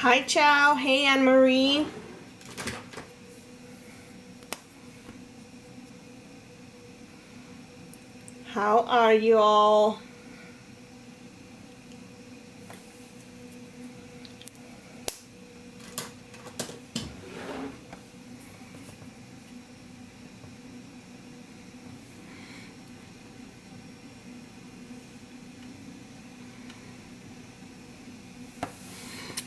Hi, Chow. Hey, Anne-Marie. How are you all?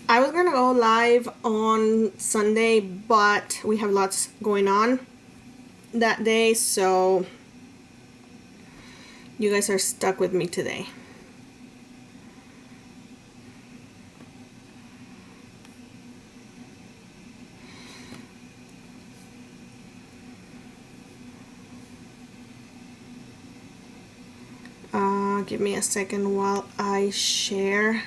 I was gonna go live on Sunday, but we have lots going on that day, so you guys are stuck with me today. Give me a second while I share.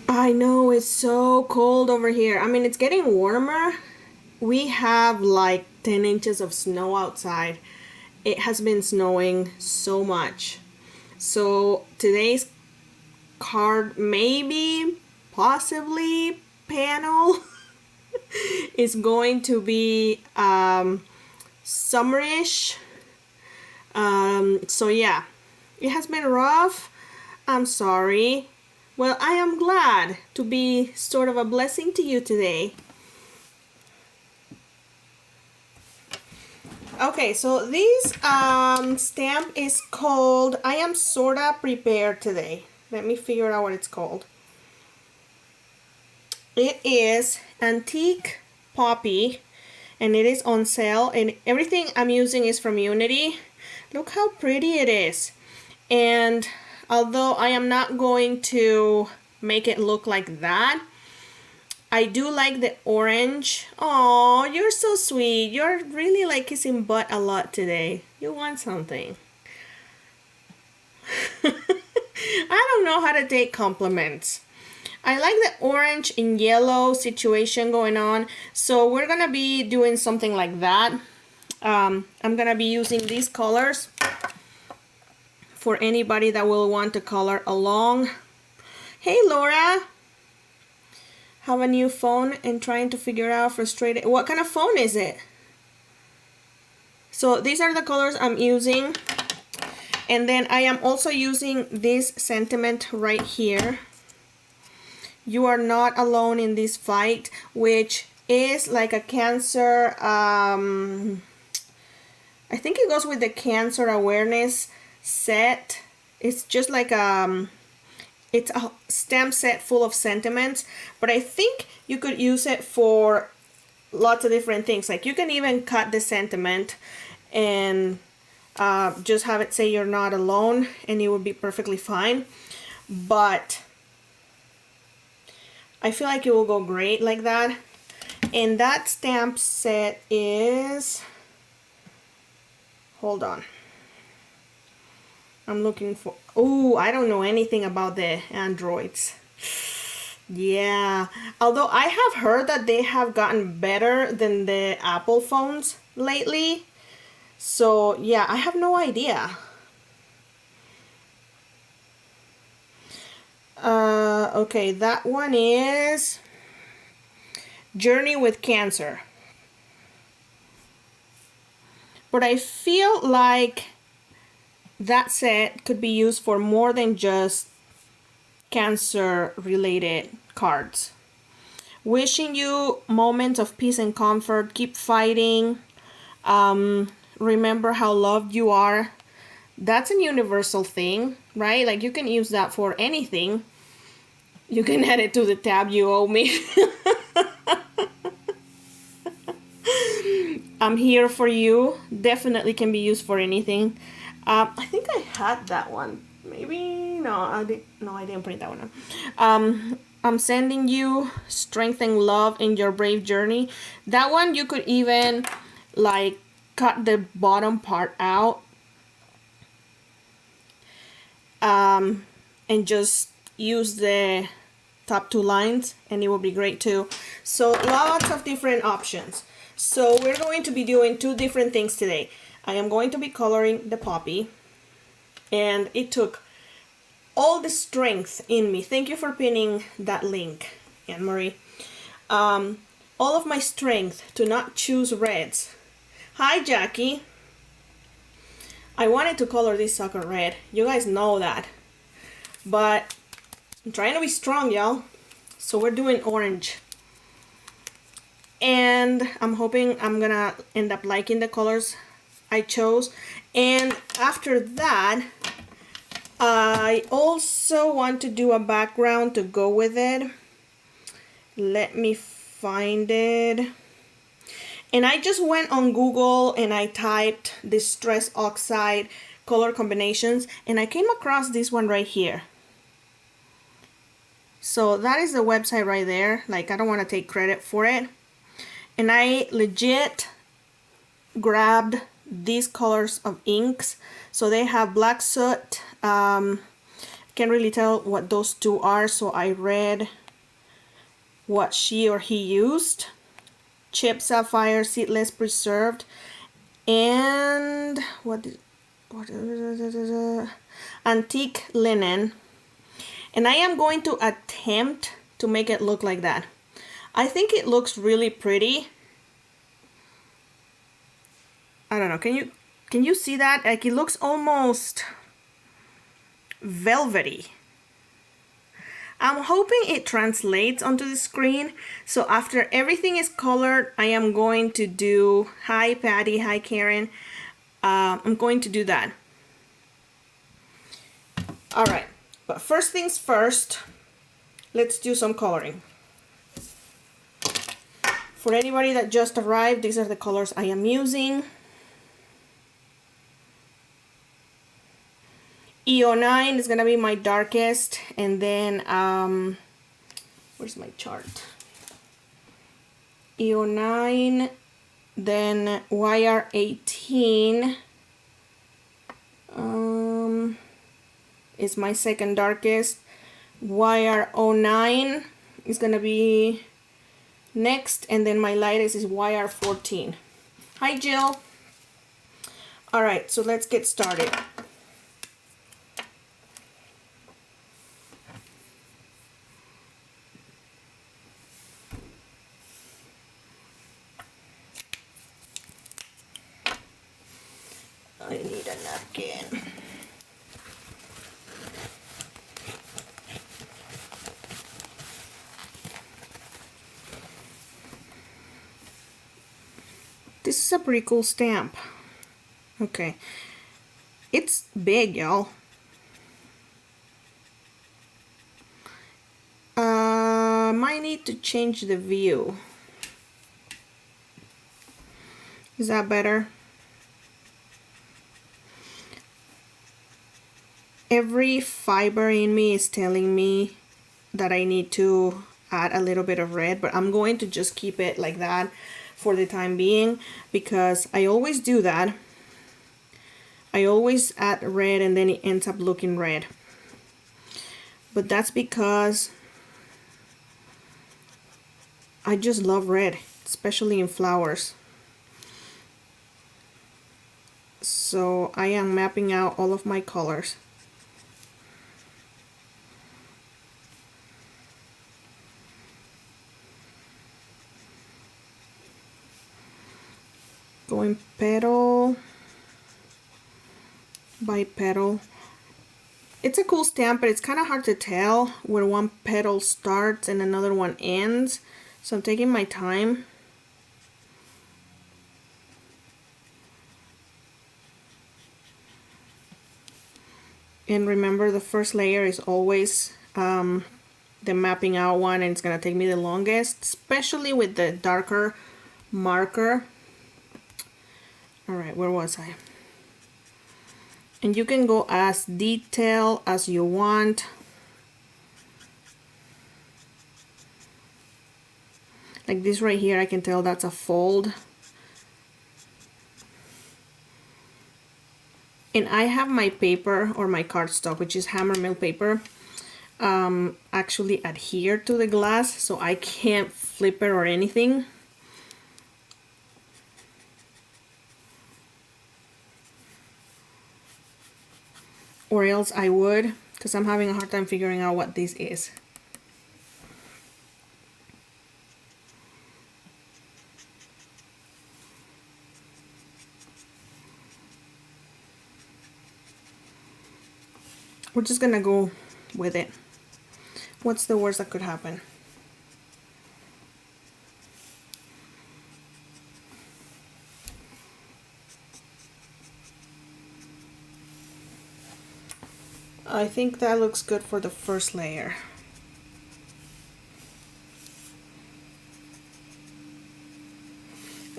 I know it's so cold over here. I mean, it's getting warmer. We have like 10 inches of snow outside. It has been snowing so much. So today's card, maybe, possibly, panel is going to be summerish. So yeah, it has been rough. I'm sorry. Well, I am glad to be sort of a blessing to you today. Okay, so this stamp is called I Am Sorta Prepared Today. Let me figure out what it's called. It is Antique Poppy, and it is on sale, and everything I'm using is from Unity. Look how pretty it is. And although I am not going to make it look like that, I do like the orange. Oh, you're so sweet. You're really like kissing butt a lot today. You want something. I don't know how to take compliments. I like the orange and yellow situation going on, so we're gonna be doing something like that. I'm gonna be using these colors for anybody that will want to color along. Hey, Laura. Have a new phone and trying to figure out frustrated. What kind of phone is it? So these are the colors I'm using. And then I am also using this sentiment right here. You are not alone in this fight, which is like a Cancer, I think it goes with the Cancer awareness set. It's just like it's a stamp set full of sentiments, but I think you could use it for lots of different things. Like you can even cut the sentiment and just have it say you're not alone, and it would be perfectly fine. But I feel like it will go great like that. And that stamp set is, hold on, I'm looking for, oh, I don't know anything about the Androids. Yeah, although I have heard that they have gotten better than the Apple phones lately. So yeah, I have no idea. Okay, that one is Journey with Cancer. But I feel like that set could be used for more than just Cancer related cards. Wishing you moments of peace and comfort. Keep fighting. Remember how loved you are. That's a universal thing, right? Like you can use that for anything. You can add it to the tab you owe me. I'm here for you. Definitely can be used for anything. I think I had that one. Maybe no, I didn't print that one on. I'm sending you strength and love in your brave journey. That one you could even like cut the bottom part out and just use the top two lines, and it will be great too. So lots of different options. So we're going to be doing two different things today. I am going to be coloring the poppy, and it took all the strength in me. Thank you for pinning that link, Anne-Marie. All of my strength to not choose reds. Hi, Jackie. I wanted to color this sucker red. You guys know that. But I'm trying to be strong, y'all. So we're doing orange. And I'm hoping I'm gonna end up liking the colors I chose. And after that, I also want to do a background to go with it. Let me find it. And I just went on Google and I typed Distress Oxide color combinations, and I came across this one right here. So that is the website right there. Like, I don't want to take credit for it. And I legit grabbed these colors of inks. So they have black soot. Can't really tell what those two are, so I read what she or he used. Chip sapphire, seedless preserved, and antique linen. And I am going to attempt to make it look like that. I think it looks really pretty. I don't know, can you see that? Like, it looks almost velvety. I'm hoping it translates onto the screen. So after everything is colored, I am going to do, hi Patty, hi Karen. I'm going to do that. All right, but first things first, let's do some coloring. For anybody that just arrived, these are the colors I am using. EO9 is gonna be my darkest, and then where's my chart? EO9, then YR18 is my second darkest. YR09 is gonna be next, and then my lightest is YR14. Hi Jill. All right, so let's get started. I need a napkin. This is a pretty cool stamp. Okay. It's big, y'all. Might need to change the view. Is that better? Every fiber in me is telling me that I need to add a little bit of red, but I'm going to just keep it like that for the time being, because I always do that. I always add red and then it ends up looking red. But that's because I just love red, especially in flowers. So I am mapping out all of my colors. Going petal by petal. It's a cool stamp, but it's kind of hard to tell where one petal starts and another one ends. So I'm taking my time. And remember, the first layer is always the mapping out one, and it's gonna take me the longest, especially with the darker marker. All right, where was I? And you can go as detailed as you want. Like this right here, I can tell that's a fold. And I have my paper or my cardstock, which is Hammermill paper, actually adhered to the glass, so I can't flip it or anything. Or else I would, because I'm having a hard time figuring out what this is. We're just gonna go with it. What's the worst that could happen? I think that looks good for the first layer.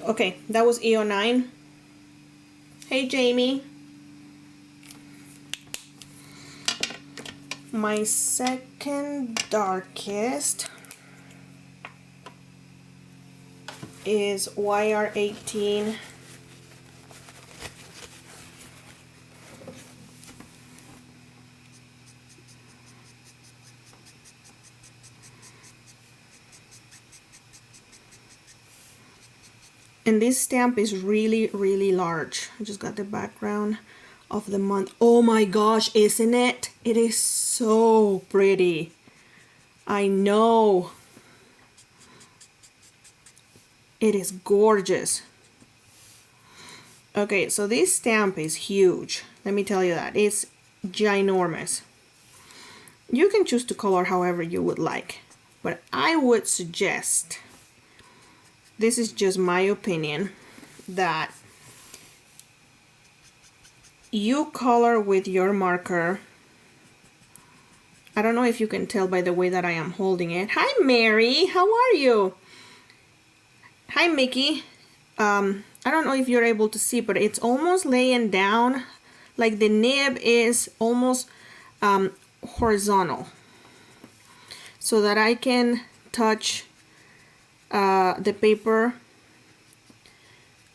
Okay, that was EO9. Hey Jamie. My second darkest is YR18. And this stamp is really, really large. I just got the background of the month. Oh my gosh, isn't it? It is so pretty. I know. It is gorgeous. Okay, so this stamp is huge. Let me tell you that. It's ginormous. You can choose to color however you would like, but I would suggest, this is just my opinion, that you color with your marker. I don't know if you can tell by the way that I am holding it. Hi Mary, how are you? Hi Mickey. I don't know if you're able to see, but it's almost laying down, like the nib is almost horizontal, so that I can touch the paper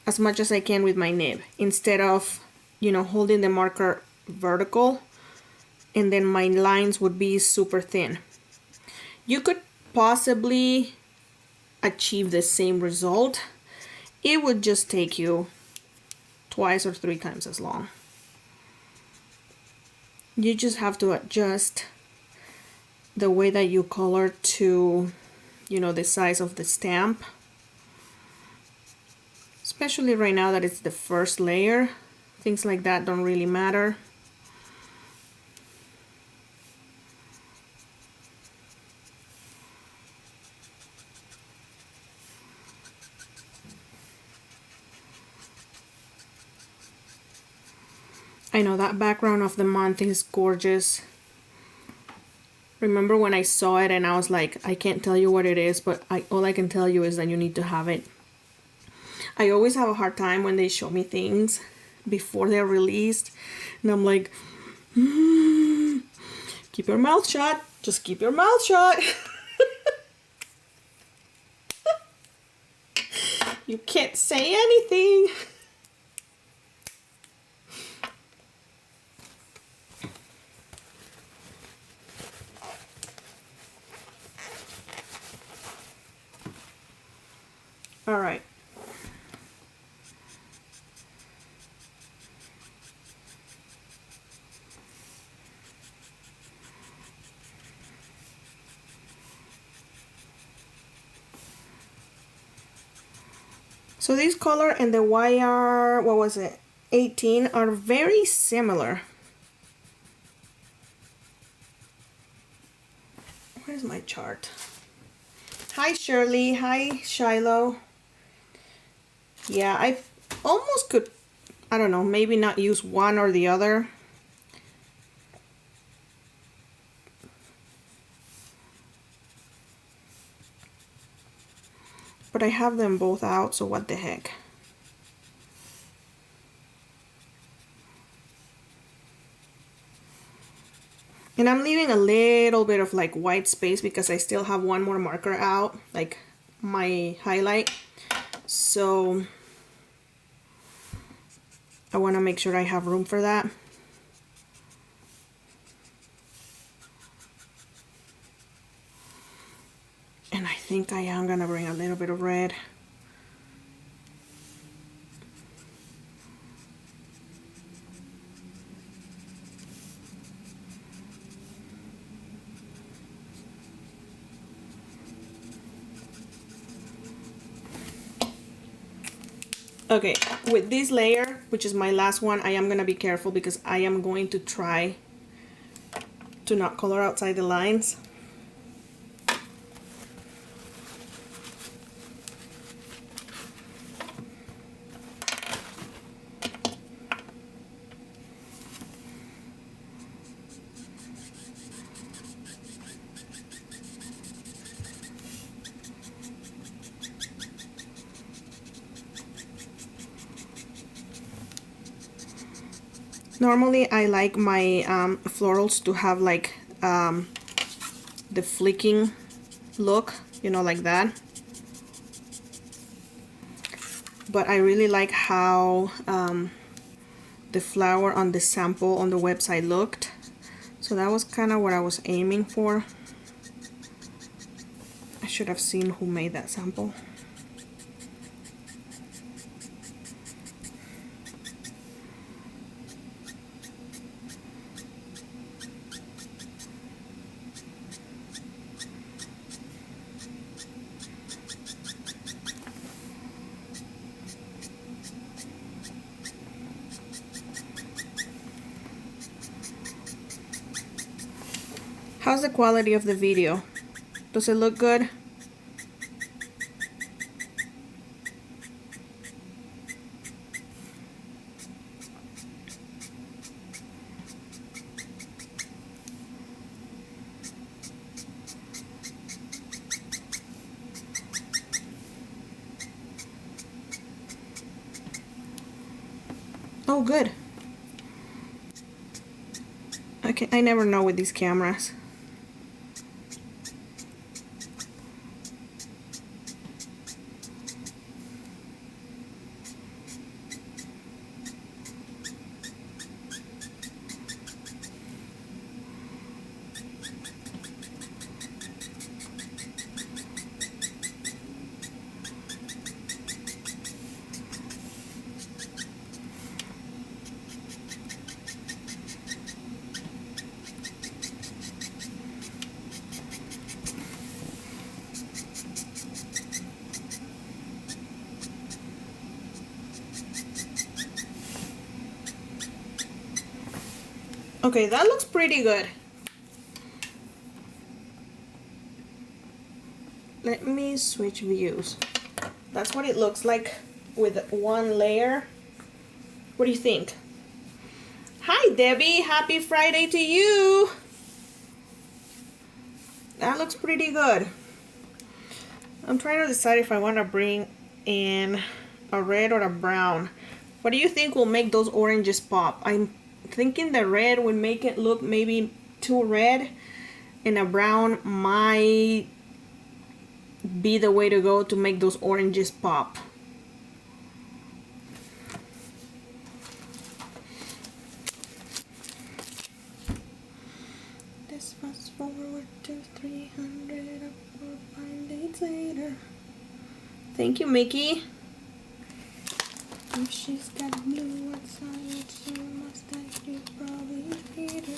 as much as I can with my nib, instead of, you know, holding the marker vertical and then my lines would be super thin. You could possibly achieve the same result. It would just take you twice or 3 times as long. You just have to adjust the way that you color to, you know, the size of the stamp. Especially right now that it's the first layer, things like that don't really matter. I know that background of the month is gorgeous. Remember when I saw it and I was like, I can't tell you what it is, but all I can tell you is that you need to have it. I always have a hard time when they show me things before they're released, and I'm like, keep your mouth shut. Just keep your mouth shut. You can't say anything. All right. So this color and the YR, what was it, 18, are very similar. Where's my chart? Hi Shirley, hi Shiloh. Yeah, I almost could, I don't know, maybe not use one or the other. But I have them both out, so what the heck. And I'm leaving a little bit of like white space because I still have one more marker out, like my highlight. So I want to make sure I have room for that. And I think I am gonna bring a little bit of red. Okay, with this layer, which is my last one, I am gonna be careful because I am going to try to not color outside the lines. Normally I like my florals to have like the flicking look, you know, like that. But I really like how the flower on the sample on the website looked. So that was kind of what I was aiming for. I should have seen who made that sample. How's the quality of the video? Does it look good? Oh, good. Okay, I never know with these cameras. Okay, that looks pretty good. Let me switch views. That's what it looks like with one layer. What do you think? Hi Debbie, happy Friday to you. That looks pretty good. I'm trying to decide if I want to bring in a red or a brown. What do you think will make those oranges pop? I'm thinking the red would make it look maybe too red, and a brown might be the way to go to make those oranges pop. This fast forward to 300 or 5 days later. Thank you, Mickey. If she's got blue outside, so must you probably hate her.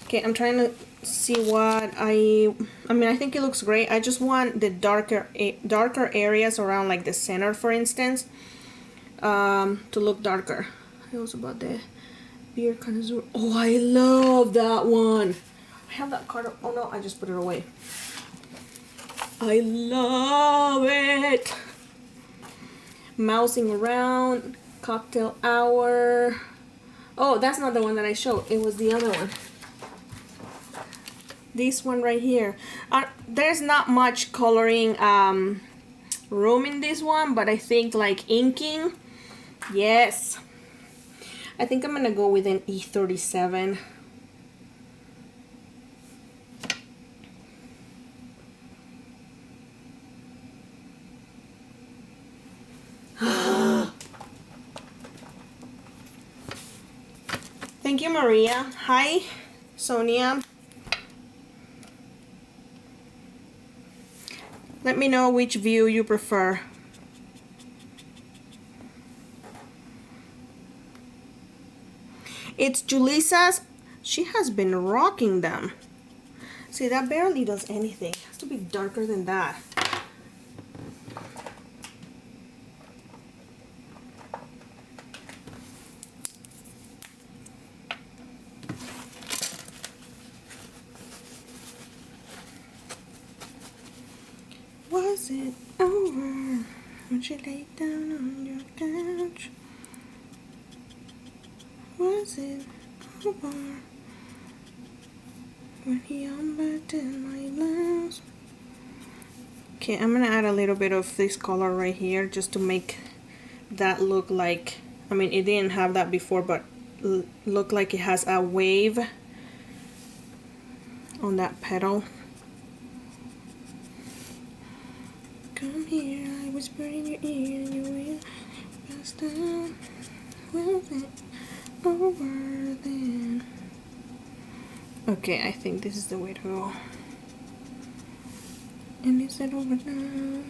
Okay, I'm trying to see what I mean, I think it looks great. I just want the darker areas around like the center, for instance, to look darker. I also bought the Beer Connoisseur. Oh, I love that one. I have that card. Oh no, I just put it away. I love it. Mousing around, cocktail hour. Oh, that's not the one that I showed. It was the other one. This one right here. There's not much coloring room in this one, but I think like inking, yes. I think I'm gonna go with an E37. Thank you, Maria. Hi, Sonia. Let me know which view you prefer. It's Julisa's. She has been rocking them. See, that barely does anything. It has to be darker than that. Was it over when she laid down on your couch? Was it over when he unbuttoned my blouse? Okay, I'm gonna add a little bit of this color right here just to make that look like, I mean, it didn't have that before, but look like it has a wave on that petal. Come here, I whisper in your ear, and you will pass down. Was it over then? Okay, I think this is the way to go. And is it over now?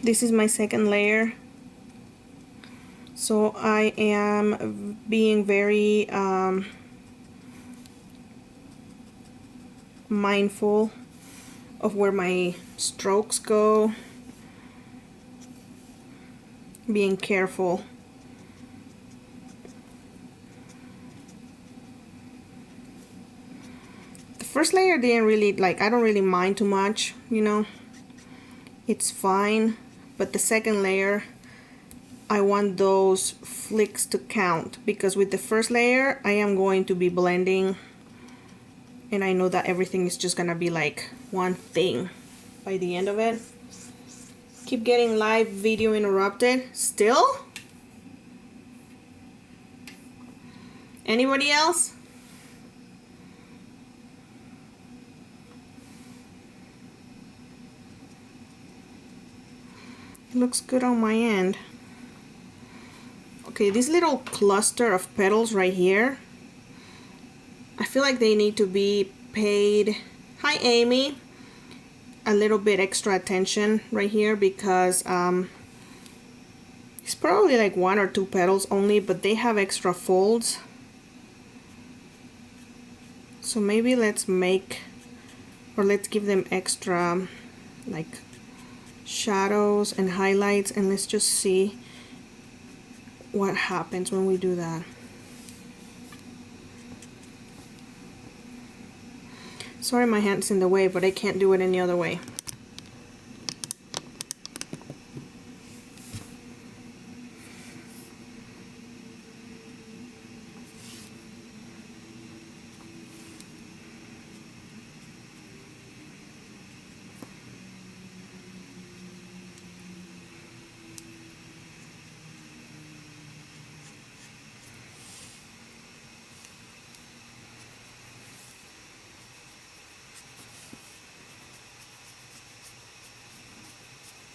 This is my second layer. So I am being very mindful of where my strokes go, being careful. The first layer didn't really, like, I don't really mind too much, you know, it's fine, but the second layer, I want those flicks to count, because with the first layer I am going to be blending and I know that everything is just gonna be like one thing by the end of it. Keep getting live video interrupted. Still? Anybody else? It looks good on my end. Okay, this little cluster of petals right here, I feel like they need to be paid, hi Amy, a little bit extra attention right here, because it's probably like 1 or 2 petals only, but they have extra folds. So maybe let's make, or let's give them extra like shadows and highlights, and let's just see what happens when we do that. Sorry my hand's in the way, but I can't do it any other way.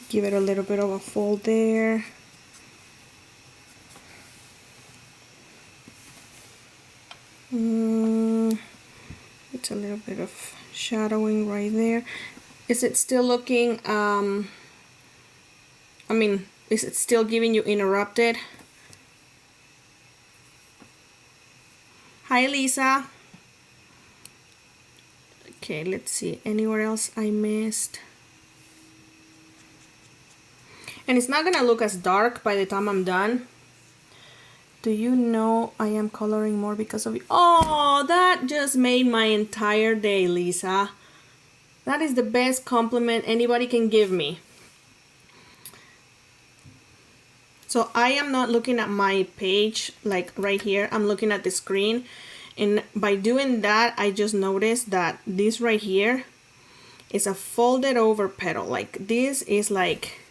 Give it a little bit of a fold there. It's a little bit of shadowing right there. Is it still looking, I mean, is it still giving you interrupted? Hi Lisa. Okay, let's see, anywhere else I missed? And it's not gonna look as dark by the time I'm done. Do you know I am coloring more because of you? Oh, that just made my entire day, Lisa. That is the best compliment anybody can give me. So I am not looking at my page like right here. I'm looking at the screen. And by doing that, I just noticed that this right here is a folded over petal. Like this is like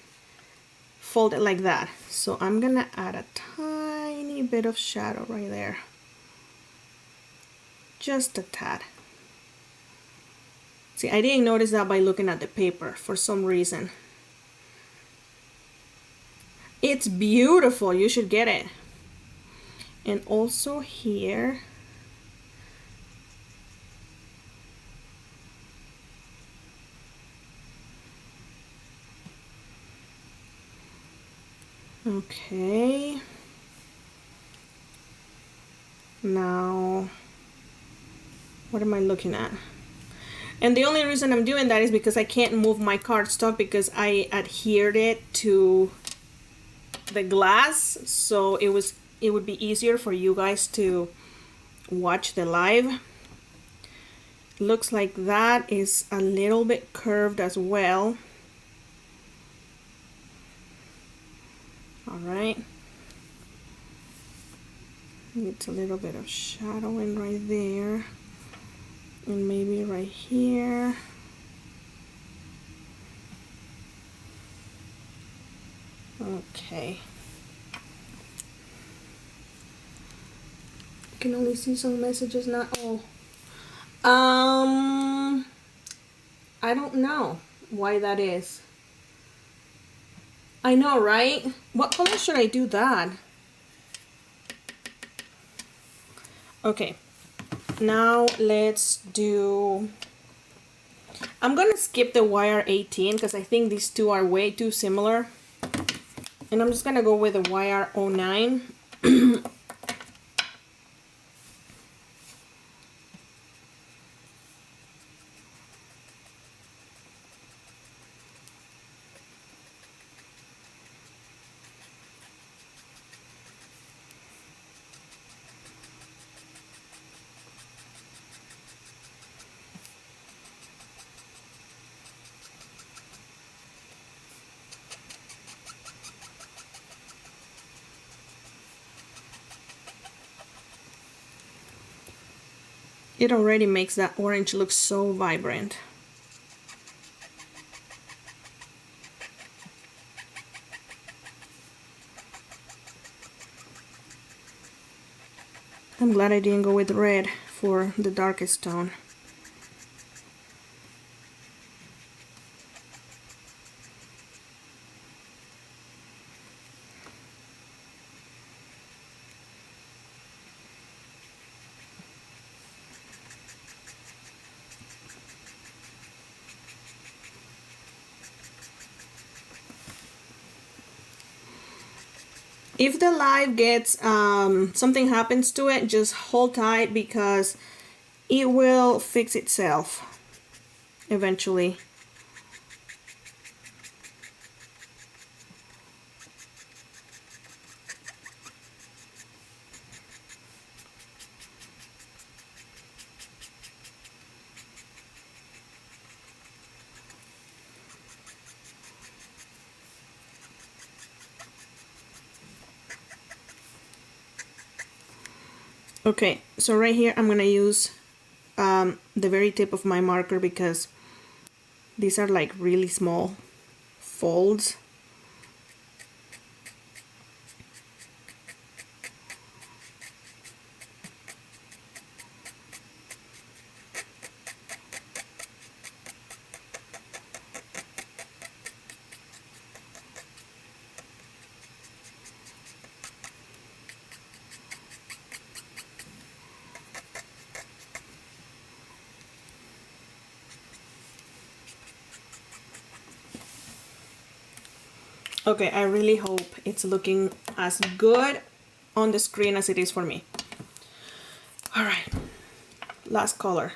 folded like that. So I'm gonna add a tiny bit of shadow right there. Just a tad. See, I didn't notice that by looking at the paper for some reason. It's beautiful. You should get it. And also here. Okay. Now, what am I looking at? And the only reason I'm doing that is because I can't move my cardstock because I adhered it to the glass, so it would be easier for you guys to watch the live. Looks like that is a little bit curved as well. All right. Needs a little bit of shadowing right there. And maybe right here. Okay. I can only see some messages now. Oh. I don't know why that is. I know, right? What color should I do that? Okay. Now let's do, I'm gonna skip the wire 18 because I think these two are way too similar. And I'm just gonna go with the wire 09. It already makes that orange look so vibrant. I'm glad I didn't go with red for the darkest tone. If the live gets, something happens to it, just hold tight because it will fix itself eventually. Okay, so right here I'm gonna use the very tip of my marker because these are like really small folds. Okay, I really hope it's looking as good on the screen as it is for me. All right, last color.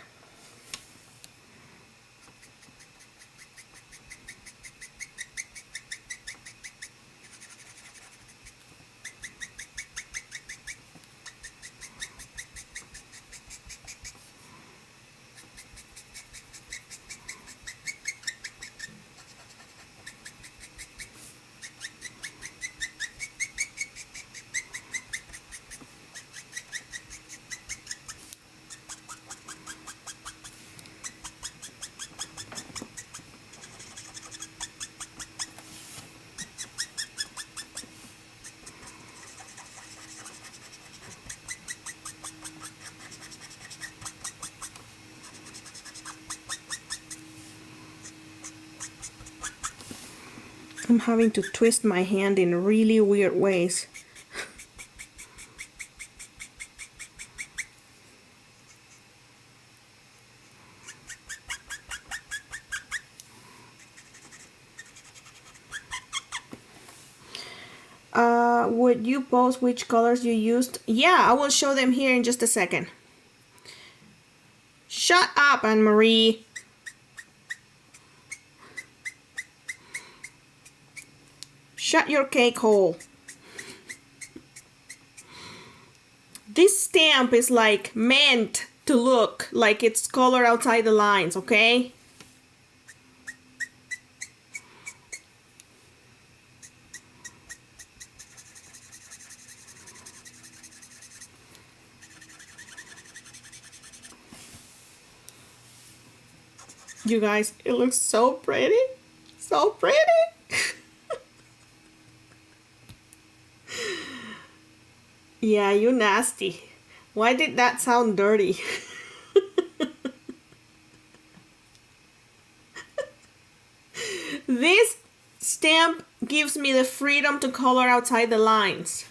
I'm having to twist my hand in really weird ways. Would you post which colors you used? Yeah, I will show them here in just a second. Shut up, Anne-Marie. Shut your cake hole. This stamp is like meant to look like it's colored outside the lines, okay? You guys, it looks so pretty. So pretty. Yeah, you nasty. Why did that sound dirty? This stamp gives me the freedom to color outside the lines.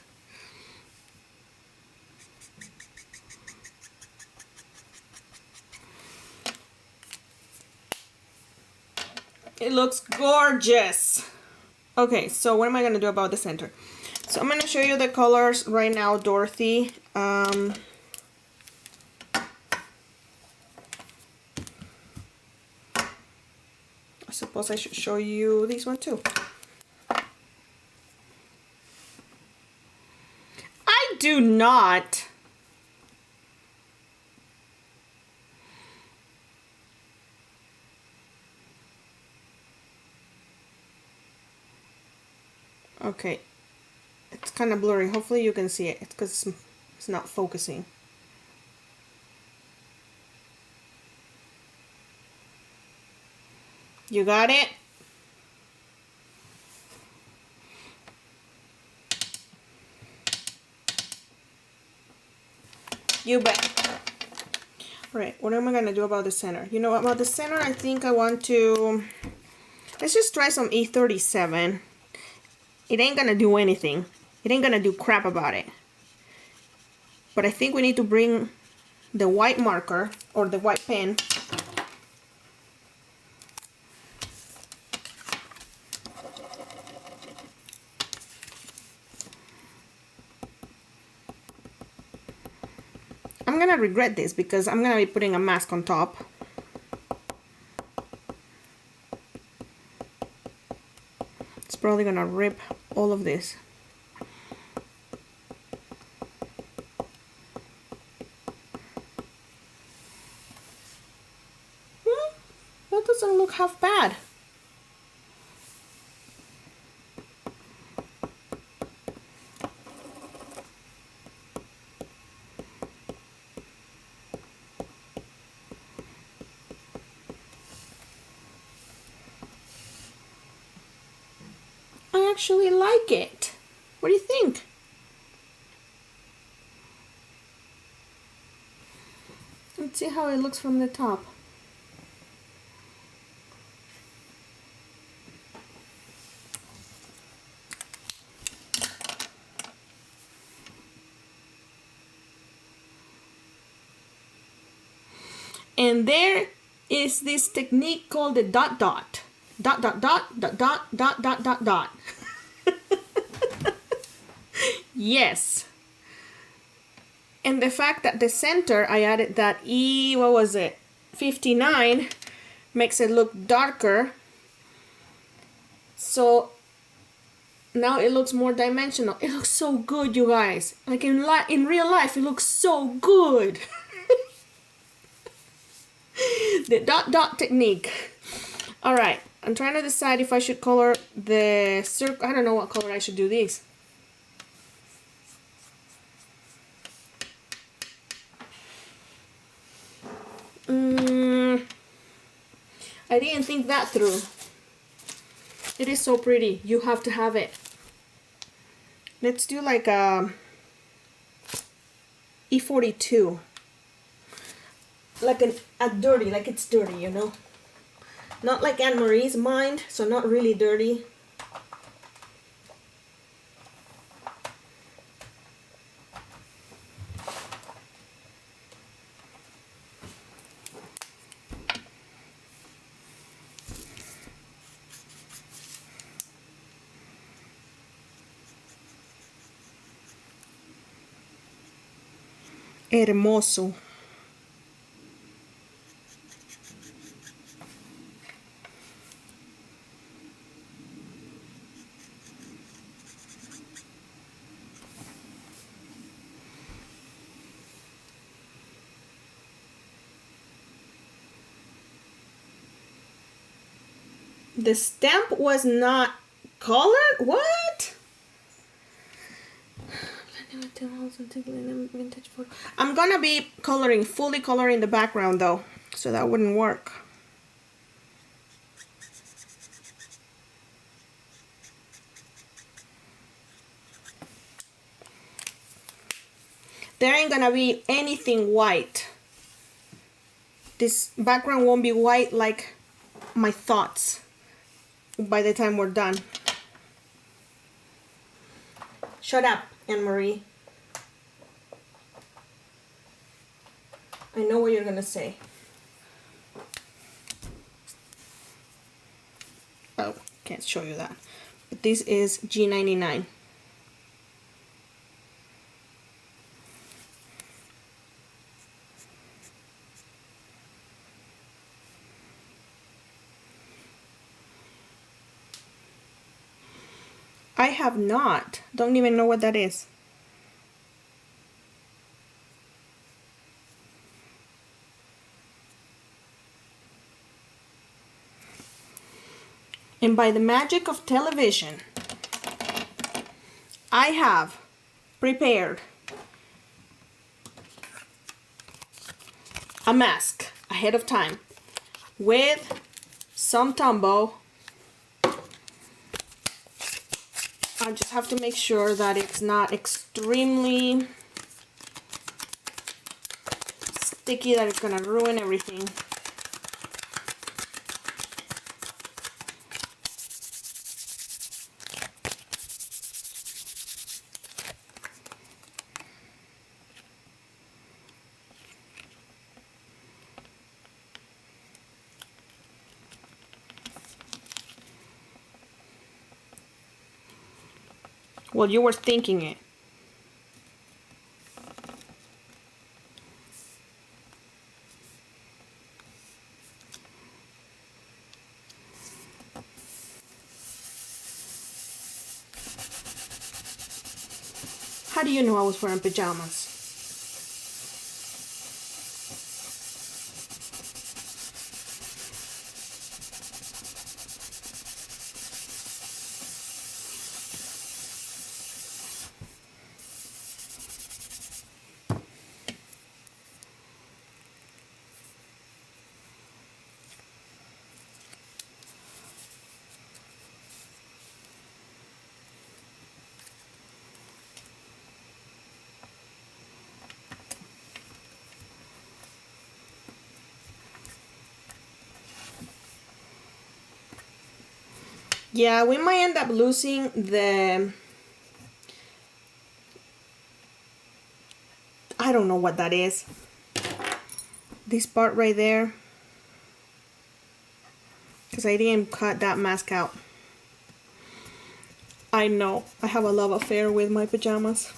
It looks gorgeous. Okay, so what am I gonna do about the center? So I'm gonna show you the colors right now, Dorothy. I suppose I should show you this one too. I do not. Okay, it's kind of blurry. Hopefully you can see it. It's because it's not focusing. You got it? You bet. Alright, what am I going to do about the center? You know, about the center, I think I want to... Let's just try some E37. It ain't going to do anything. It ain't going to do crap about it. But I think we need to bring the white marker, or the white pen. I'm gonna regret this because I'm gonna be putting a mask on top. It's probably gonna rip all of this. That doesn't look half bad. I actually like it. What do you think? Let's see how it looks from the top. And there is this technique called the dot dot. Dot dot dot dot dot dot dot dot dot. Yes. And the fact that the center, I added that what was it? 59, makes it look darker. So now it looks more dimensional. It looks so good, you guys. Like in real life, it looks so good. The dot dot technique. All right, I'm trying to decide if I should color the circle. I don't know what color I should do these. I didn't think that through. It is so pretty. You have to have it. Let's do like a E42. Like a dirty, like it's dirty, you know? Not like Anne-Marie's mind, so not really dirty. Hermoso. The stamp was not colored? What? I'm gonna be fully coloring the background though, so that wouldn't work. There ain't gonna be anything white. This background won't be white like my thoughts by the time we're done. Shut up, Anne-Marie. I know what you're gonna say. Oh, can't show you that. But this is G99. I have not. Don't even know what that is. And by the magic of television, I have prepared a mask ahead of time with some Tombow. I just have to make sure that it's not extremely sticky that it's gonna ruin everything. Well, you were thinking it. How do you know I was wearing pajamas? Yeah, we might end up losing I don't know what that is. This part right there. Because I didn't cut that mask out. I know, I have a love affair with my pajamas.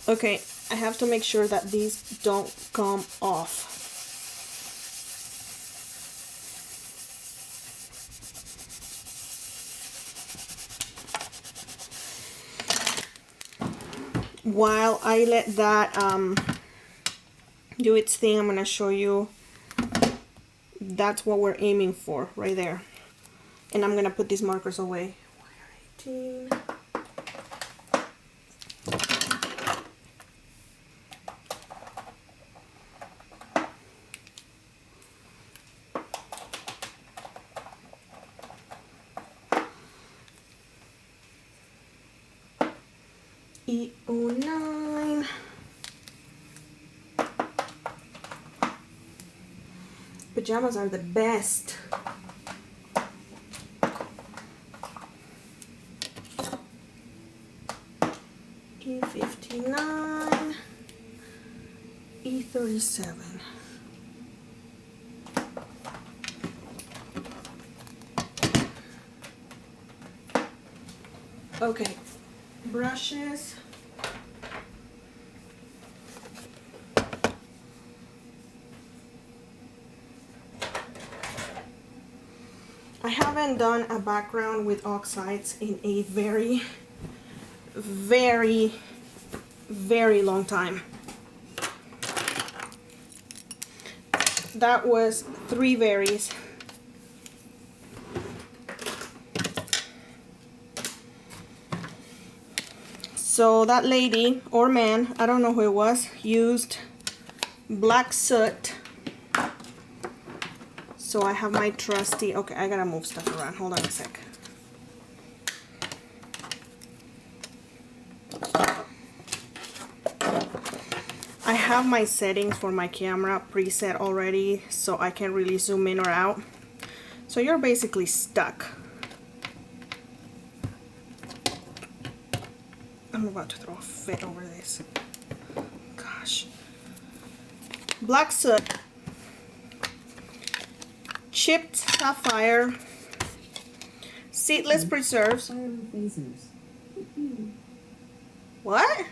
Okay, I have to make sure that these don't come off. While I let that do its thing, I'm gonna show you that's what we're aiming for right there. And I'm gonna put these markers away. Wire 18. E09. Pajamas are the best. E59. E37. Okay, brushes. I haven't done a background with oxides in a very, very, very long time. That was 3 varies. So that lady or man, I don't know who it was, used black soot. So I have my trusty, okay, I gotta move stuff around. Hold on a sec. I have my settings for my camera preset already, so I can really zoom in or out. So you're basically stuck. I'm about to throw a fit over this. Gosh. Black soot. Chipped sapphire. Seedless preserves. What?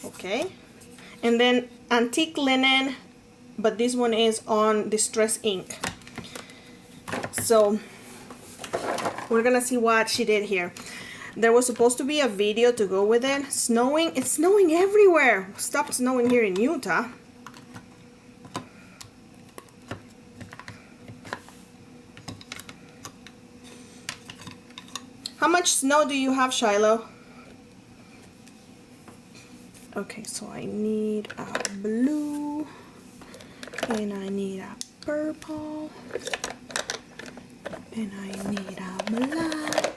Okay. And then antique linen, but this one is on distress ink. So we're gonna see what she did here. There was supposed to be a video to go with it. Snowing, it's snowing everywhere. Stopped snowing here in Utah. How much snow do you have, Shiloh? Okay, so I need a blue and I need a purple and I need a black.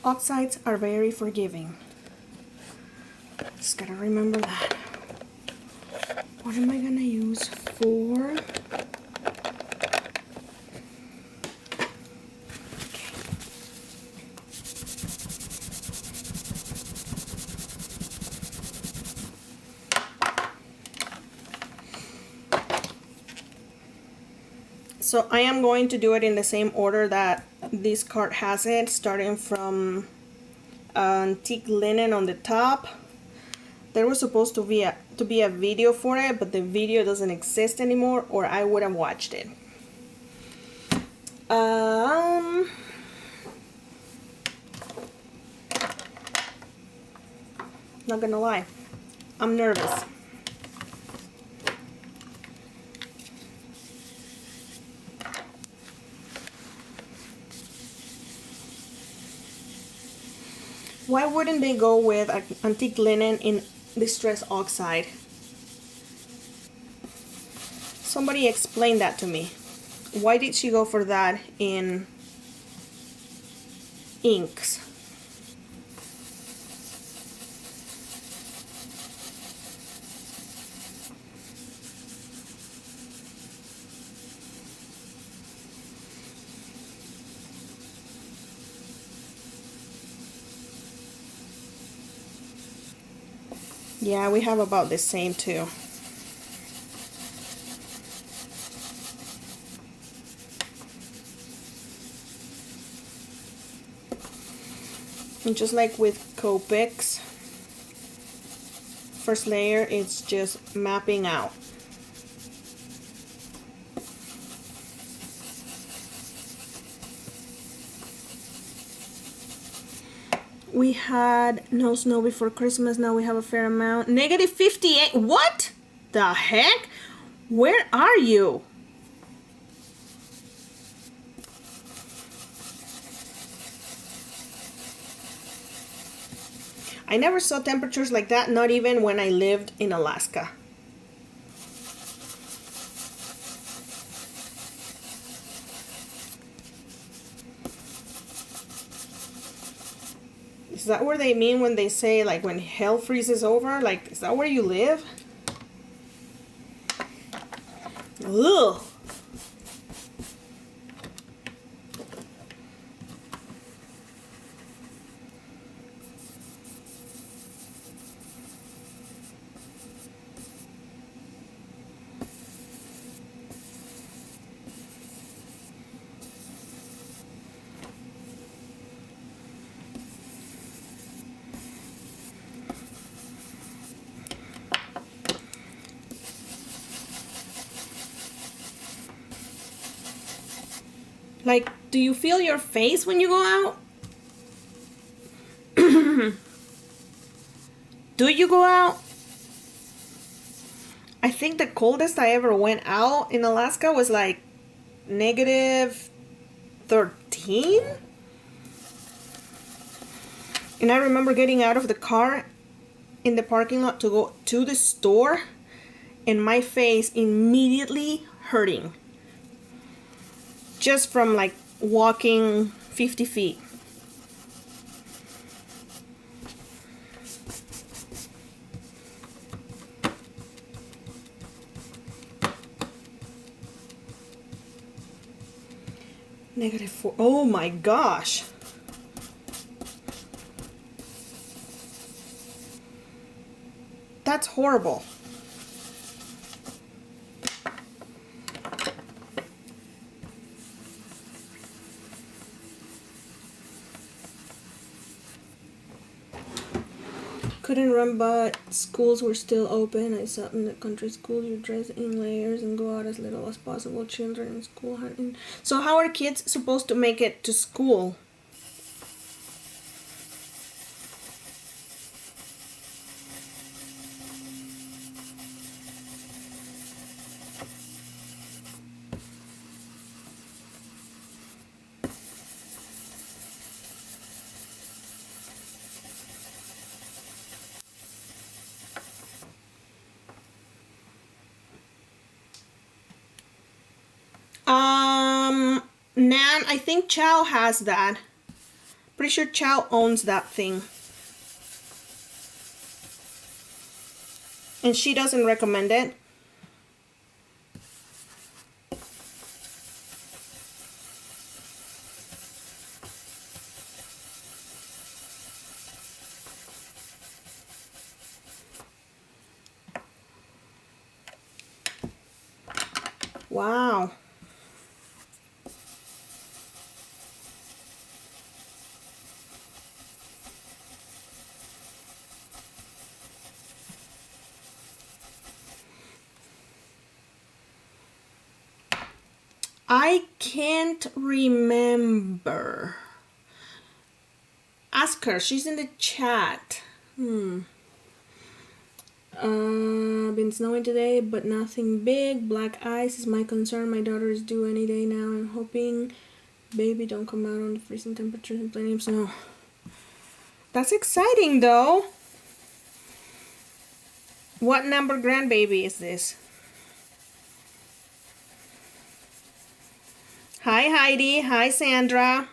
Oxides are very forgiving. Just gotta remember that. What am I gonna use for? So I am going to do it in the same order that this card has it, starting from antique linen on the top. There was supposed to be a video for it, but the video doesn't exist anymore, or I would have watched it. Not gonna lie, I'm nervous. Why wouldn't they go with antique linen in distress oxide? Somebody explain that to me. Why did she go for that in inks? Yeah, we have about the same too. And just like with Copics, first layer it's just mapping out. We had no snow before Christmas, now we have a fair amount. Negative 58, what the heck? Where are you? I never saw temperatures like that, not even when I lived in Alaska. Is that where they mean when they say, like, when hell freezes over? Like, is that where you live? Ugh. Like, do you feel your face when you go out? Do you go out? I think the coldest I ever went out in Alaska was like negative 13. And I remember getting out of the car in the parking lot to go to the store and my face immediately hurting. Just from like walking 50 feet. -4. Oh my gosh. That's horrible. Couldn't run, but schools were still open. I saw in the country schools you dress in layers and go out as little as possible. Children in school hunting. So how are kids supposed to make it to school? Nan, I think Chow has that. Pretty sure Chow owns that thing. And she doesn't recommend it. Wow. I can't remember. Ask her. She's in the chat. Been snowing today, but nothing big. Black ice is my concern. My daughter is due any day now. I'm hoping baby don't come out on the freezing temperatures and plenty of snow. That's exciting, though. What number grandbaby is this? Hi, Heidi. Hi, Sandra.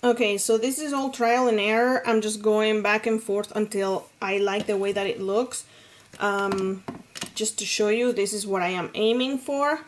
Okay, so this is all trial and error. I'm just going back and forth until I like the way that it looks. Just to show you, this is what I am aiming for.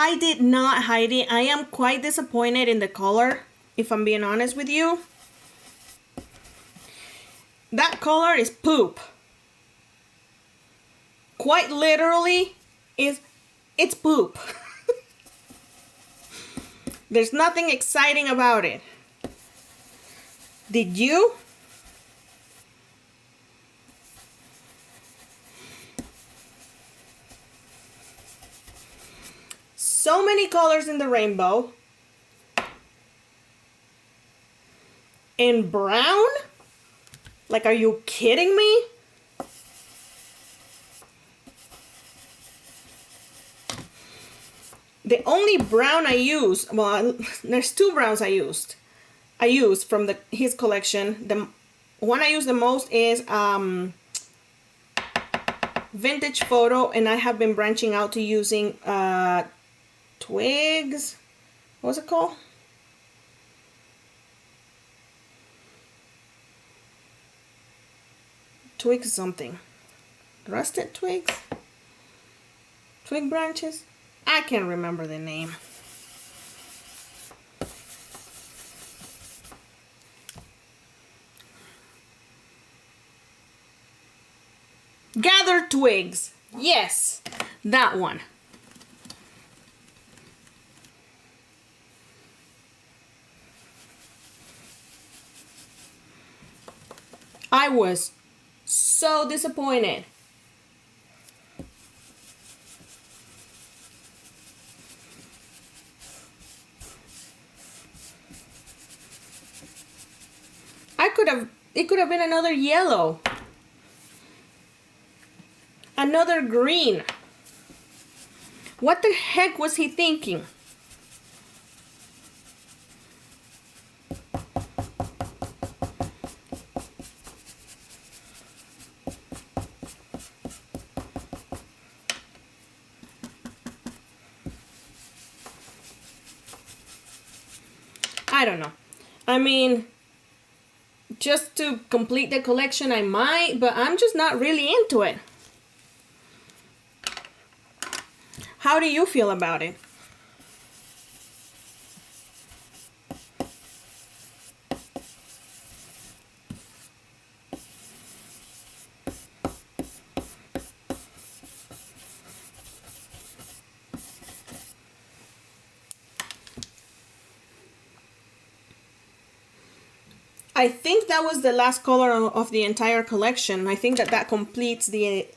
I did not hide it. I am quite disappointed in the color, if I'm being honest with you. That color is poop. Quite literally, it's poop. There's nothing exciting about it. Did you? So many colors in the rainbow. In brown? Like, are you kidding me? The only brown I used, well, there's two browns I used from his collection. The one I use the most is Vintage Photo, and I have been branching out to using Twigs. What's it called? Twigs something. Rusted twigs? Twig branches? I can't remember the name. Gathered Twigs. Yes, that one. I was so disappointed. It could have been another yellow. Another green. What the heck was he thinking? I don't know. I mean, just to complete the collection I might, but I'm just not really into it. How do you feel about it? I think that was the last color of the entire collection. I think that completes the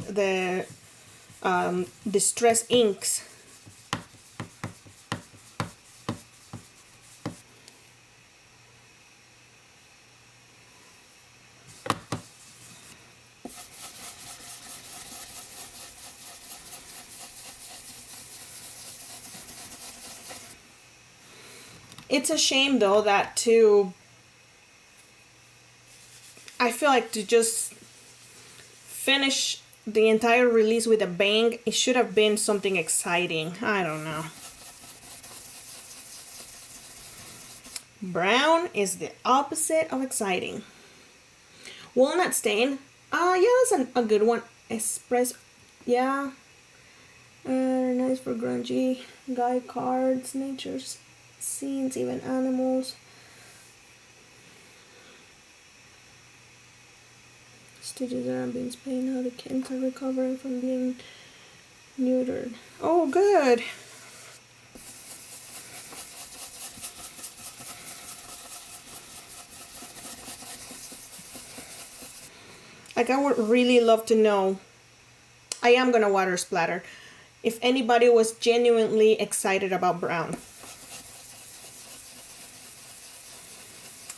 Distress inks. It's a shame though that I feel like to just finish the entire release with a bang, it should have been something exciting. I don't know. Brown is the opposite of exciting. Walnut stain. Yeah, that's a good one. Espresso. Yeah. Nice for grungy guy cards, nature's scenes, even animals. Stitches are being spayed now. The kittens are recovering from being neutered. Oh, good. Like, I would really love to know. I am gonna water splatter. If anybody was genuinely excited about brown.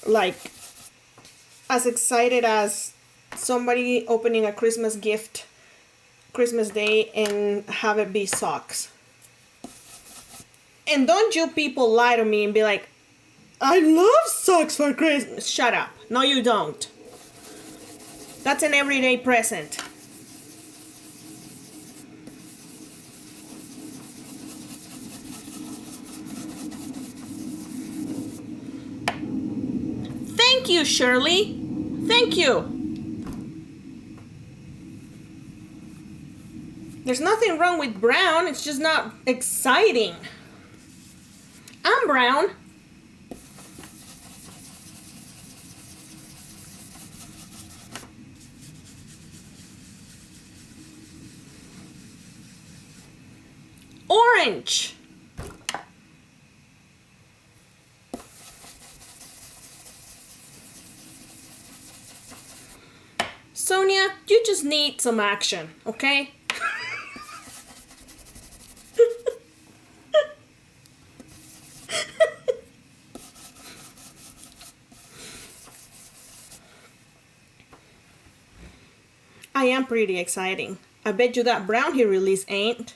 Like, as excited as somebody opening a Christmas gift Christmas Day and have it be socks. And don't you people lie to me and be like, I love socks for Christmas. Shut up. No, you don't. That's an everyday present. Thank you, Shirley. Thank you. There's nothing wrong with brown, it's just not exciting. I'm brown. Orange. Sonia, you just need some action, okay? I am pretty exciting. I bet you that brown he released ain't.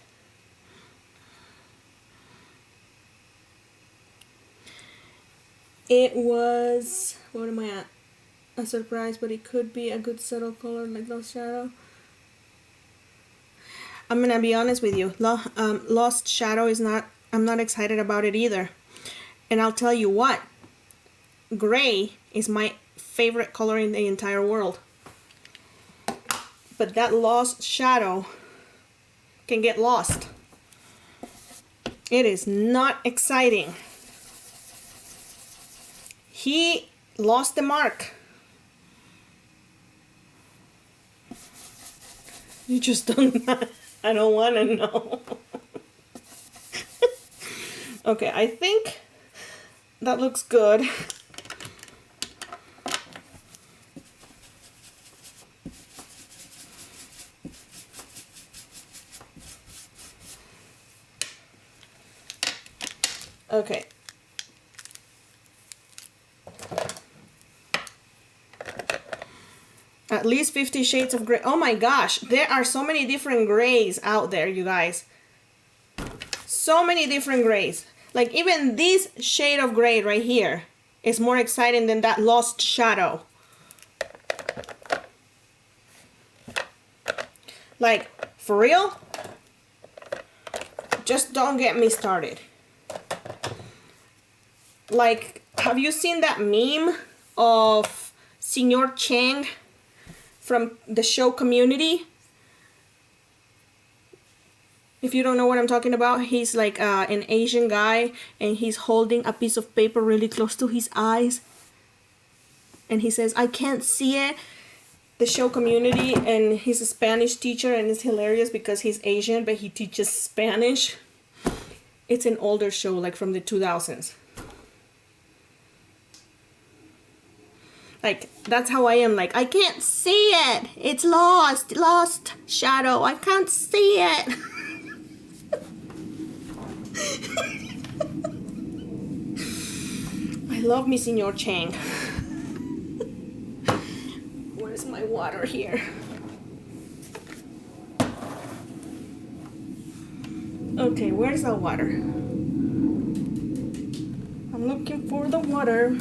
It was, what am I at? A surprise, but it could be a good subtle color like Lost Shadow. I'm gonna be honest with you. Lost Shadow is not, I'm not excited about it either. And I'll tell you what, gray is my favorite color in the entire world. But that Lost Shadow can get lost. It is not exciting. He lost the mark. You just don't, I don't want to know. Okay, I think that looks good. Okay. At least 50 shades of gray. Oh my gosh, there are so many different grays out there, you guys. So many different grays. Like even this shade of gray right here is more exciting than that Lost Shadow. Like, for real? Just don't get me started. Like, have you seen that meme of Señor Chang from the show Community? If you don't know what I'm talking about, he's like an Asian guy and he's holding a piece of paper really close to his eyes. And he says, I can't see it. The show Community, and he's a Spanish teacher and it's hilarious because he's Asian but he teaches Spanish. It's an older show, like from the 2000s. Like, that's how I am. Like, I can't see it. It's lost shadow. I can't see it. I love me Señor Chang. Where's my water here? Okay, where's the water? I'm looking for the water.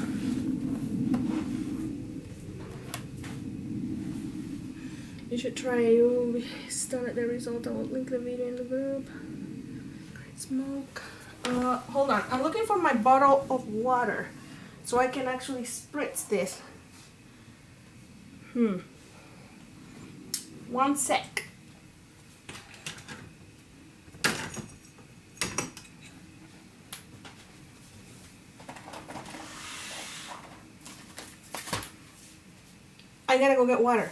You should try it. You'll be stunned at the result. I will link the video in the group. Great smoke. Hold on. I'm looking for my bottle of water so I can actually spritz this. One sec. I gotta go get water.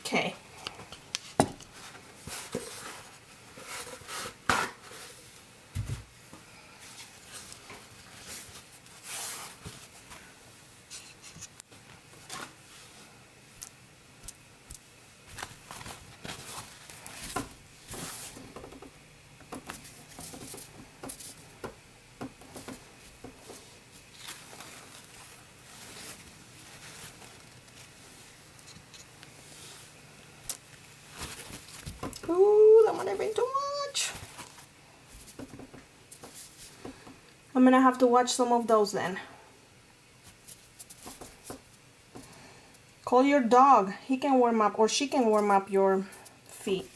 Okay. Ooh, that might have been too much. I'm gonna have to watch some of those then. Call your dog. He can warm up, or she can warm up your feet.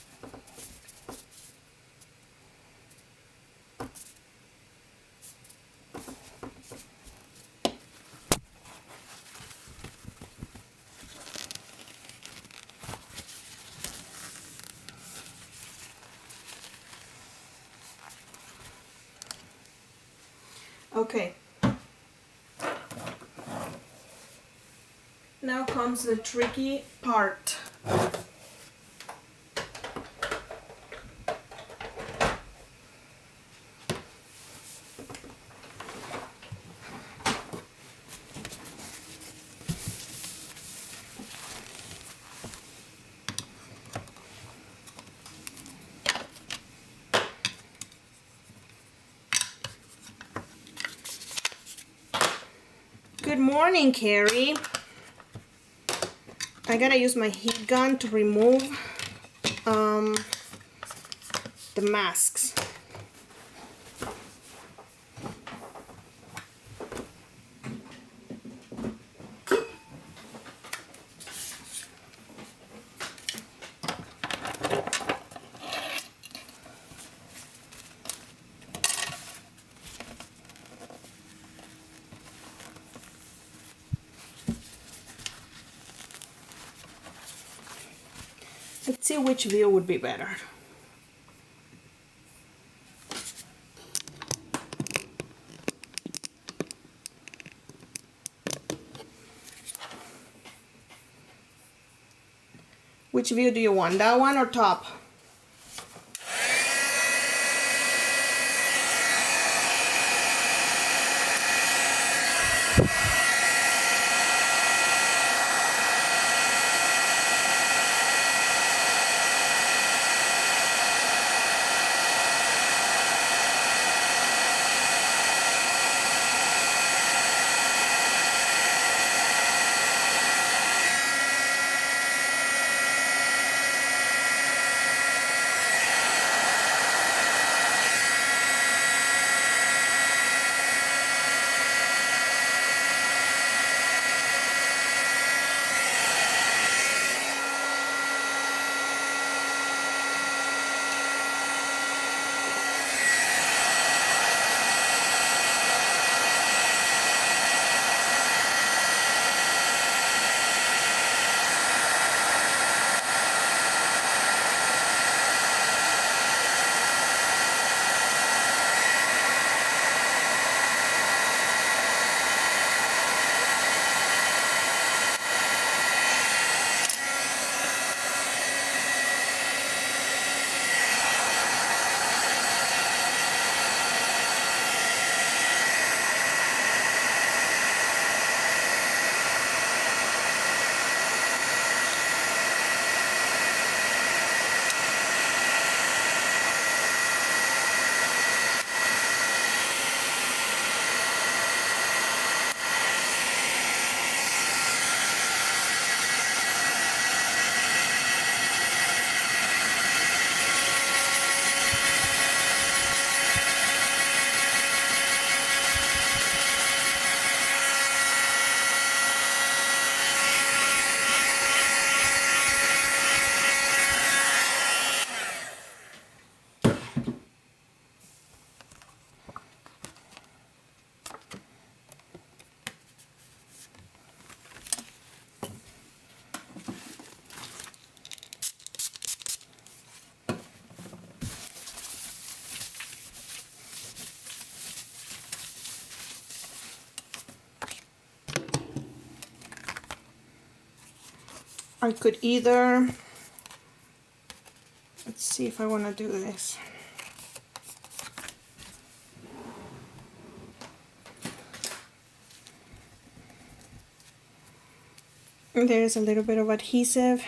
Okay. Now comes the tricky part. Good morning, Carrie. I gotta use my heat gun to remove the masks. Let's see which view would be better. Which view do you want? That one or top? I could either, let's see if I want to do this. There's a little bit of adhesive.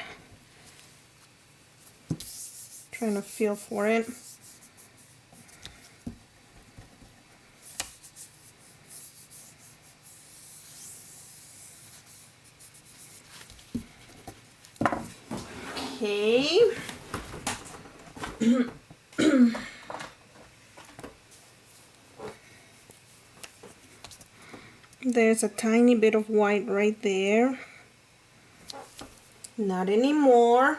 Trying to feel for it. Okay. There's a tiny bit of white right there. Not anymore.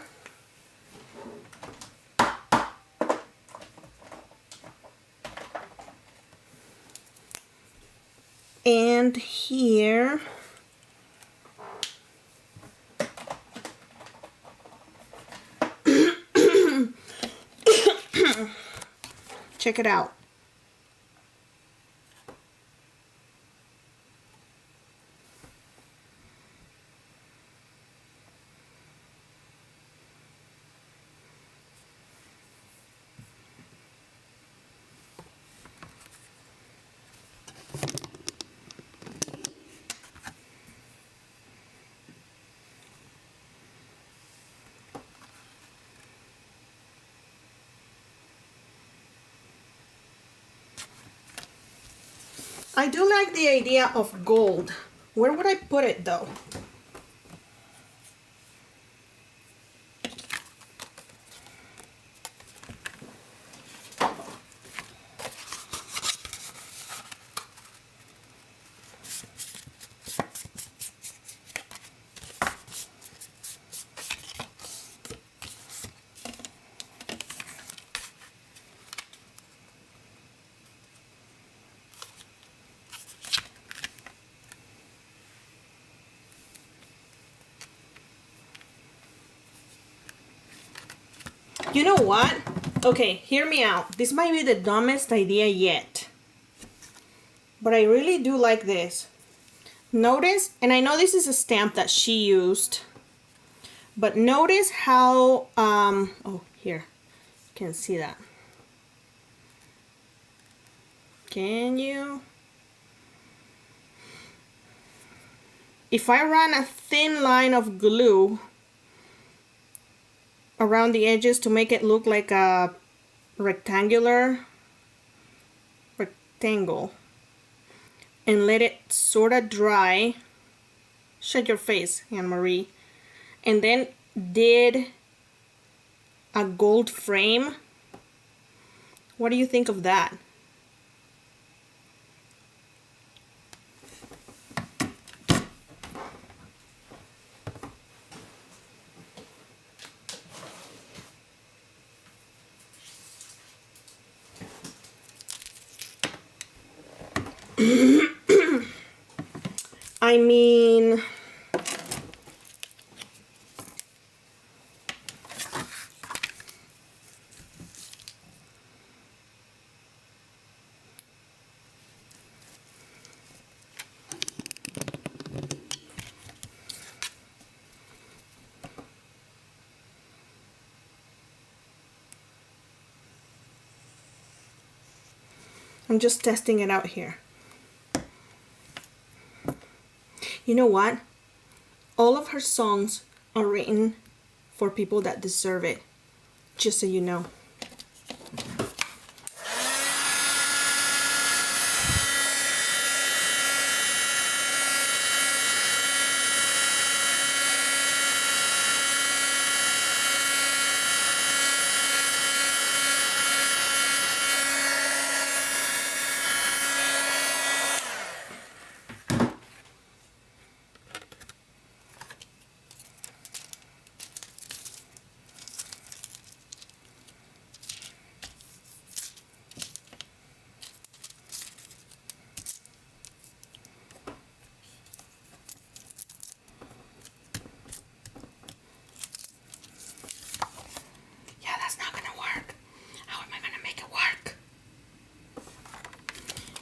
And here, check it out. I do like the idea of gold. Where would I put it though? You know what? Okay, hear me out. This might be the dumbest idea yet. But I really do like this. Notice, and I know this is a stamp that she used, but notice how, oh, here, you can see that. Can you? If I run a thin line of glue around the edges to make it look like a rectangle and let it sort of dry, shut your face, Anne-Marie, and then did a gold frame, what do you think of that? I mean, I'm just testing it out here. You know what? All of her songs are written for people that deserve it. Just so you know.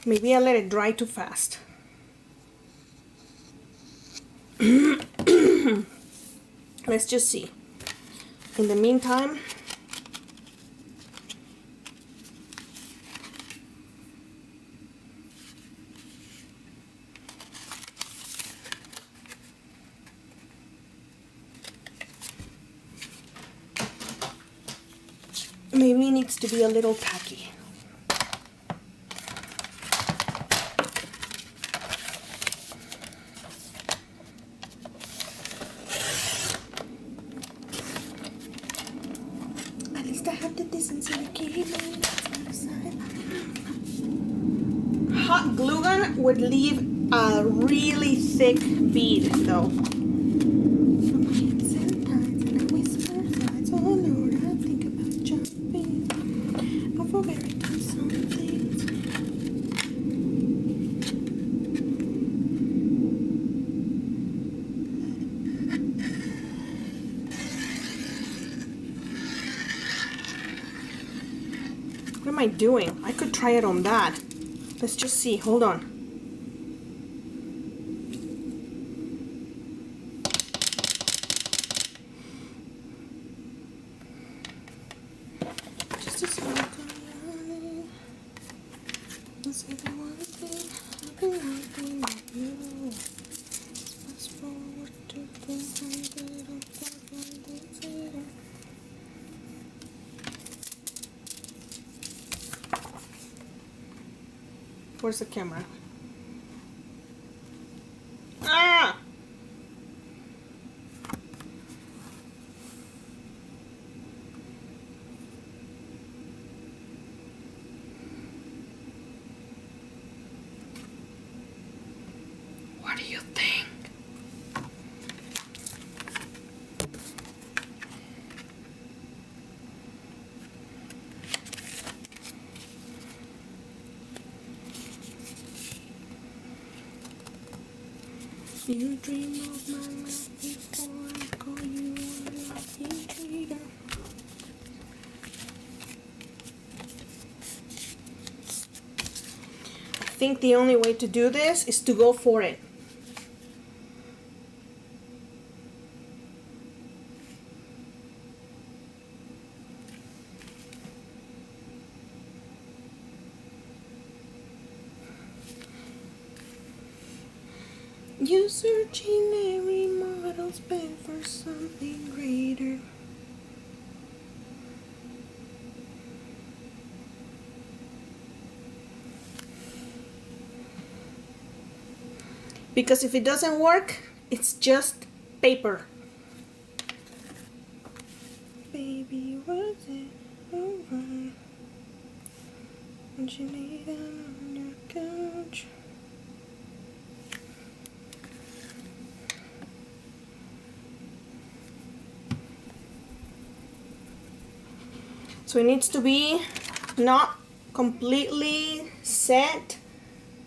Maybe I let it dry too fast. Let's just see. In the meantime, maybe it needs to be a little tacky. Hot glue gun would leave a really thick bead though. What am I doing? I could try it on that. Let's just see. Hold on. Just a second. Let's see the one thing. The one thing of you. Fast forward to 300. Where's the camera? Ah! What do you think? You dream of my love before I call you a lucky traitor. I think the only way to do this is to go for it. You searching every model's bed for something greater. Because if it doesn't work, it's just paper. Baby, was it over when she lay down on your couch? So it needs to be not completely set,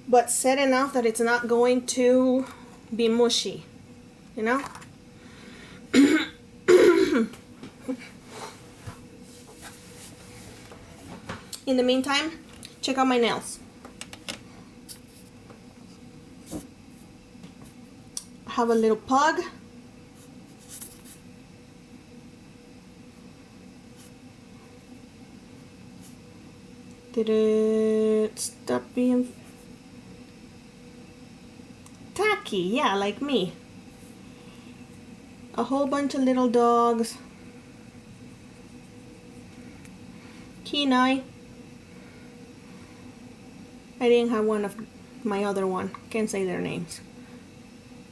but set enough that it's not going to be mushy, you know? In the meantime, check out my nails. I have a little pug. Did it stop being tacky? Yeah, like me. A whole bunch of little dogs. Kenai. I didn't have one of my other one. Can't say their names.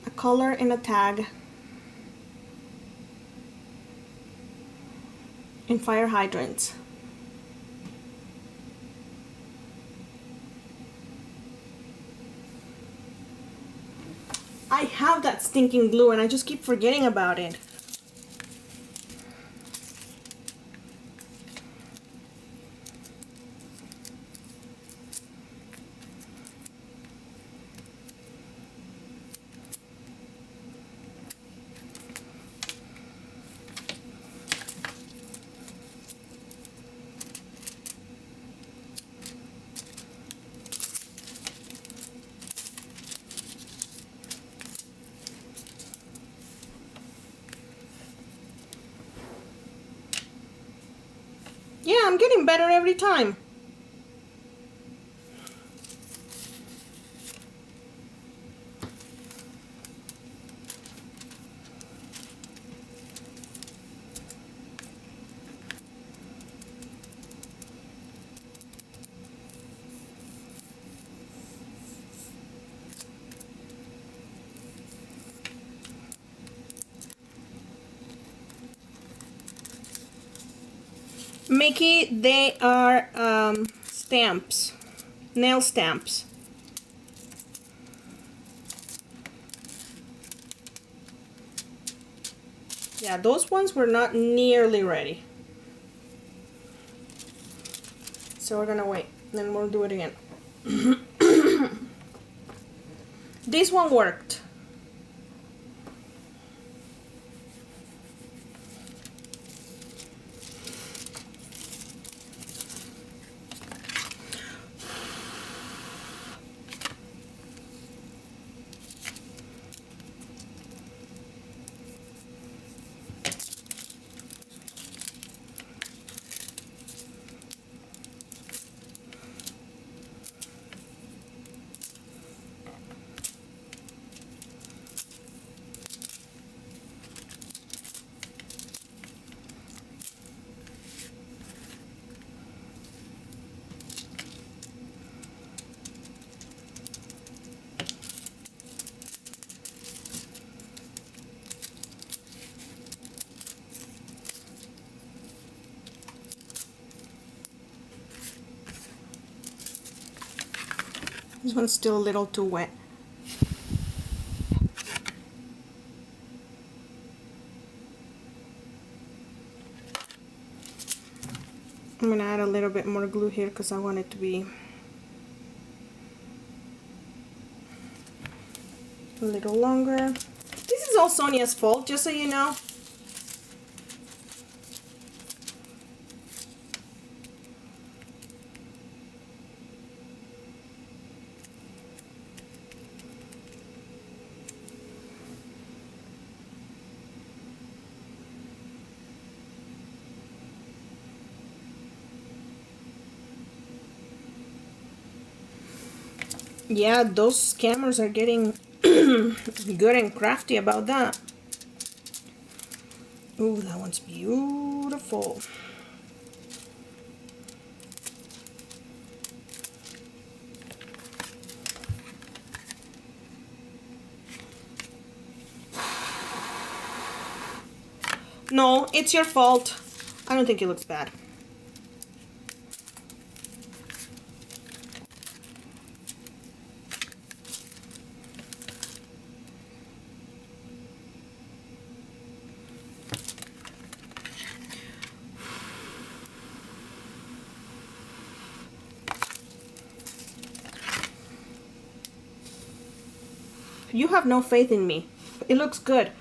A color and a tag. And fire hydrants. I have that stinking glue and I just keep forgetting about it. Yeah, I'm getting better every time. Mickey, they are stamps, nail stamps. Yeah, those ones were not nearly ready. So we're gonna wait, then we'll do it again. This one worked. This one's still a little too wet. I'm gonna add a little bit more glue here because I want it to be a little longer. This is all Sonia's fault, just so you know. Yeah, those scammers are getting good and crafty about that. Ooh, that one's beautiful. No, it's your fault. I don't think it looks bad. You have no faith in me. It looks good.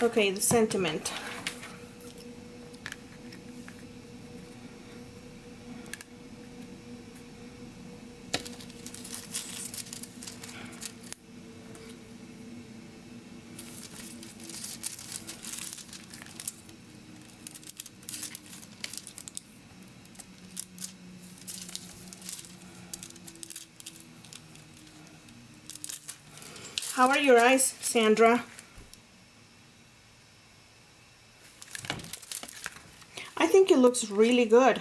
Okay, the sentiment. How are your eyes, Sandra? I think it looks really good.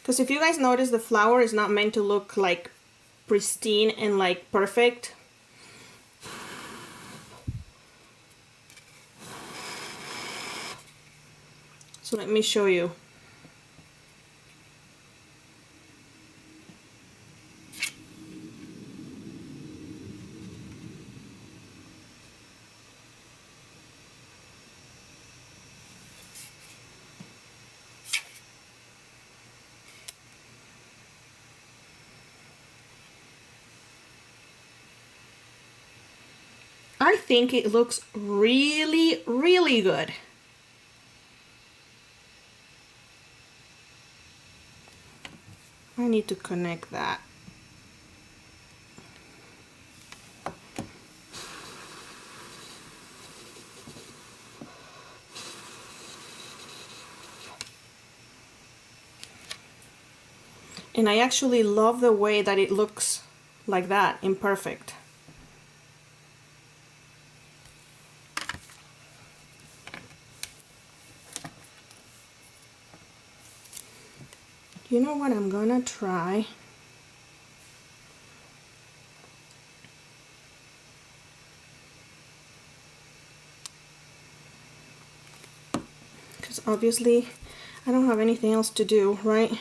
Because if you guys notice, the flower is not meant to look like pristine and like perfect. So let me show you. I think it looks really, really good. I need to connect that. And I actually love the way that it looks like that, imperfect. You know what I'm gonna try? Because obviously I don't have anything else to do, right?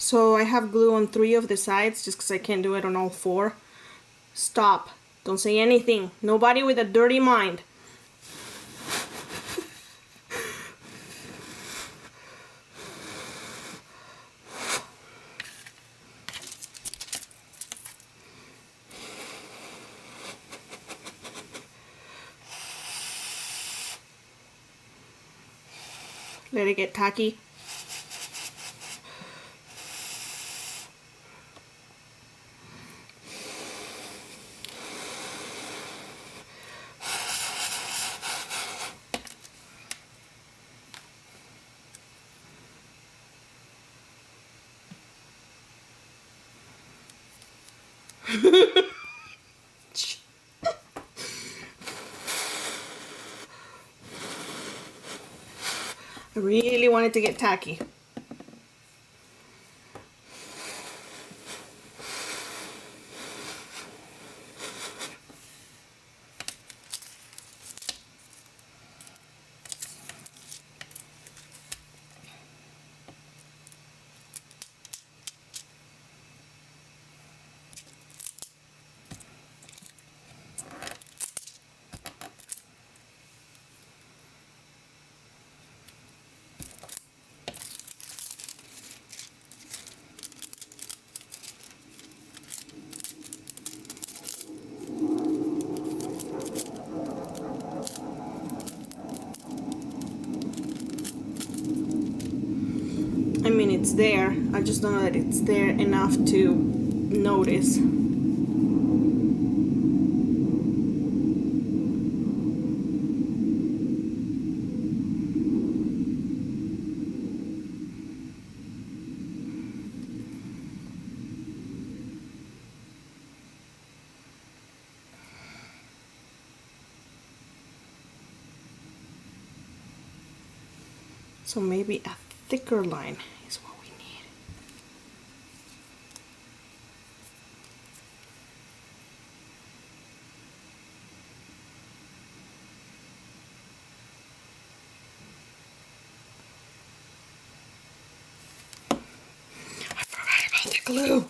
So I have glue on 3 of the sides just because I can't do it on all 4. Stop. Don't say anything. Nobody with a dirty mind. Let it get tacky. I really wanted to get tacky. I mean, it's there. I just don't know that it's there enough to notice. So maybe a thicker line is what we need. I forgot about the glue.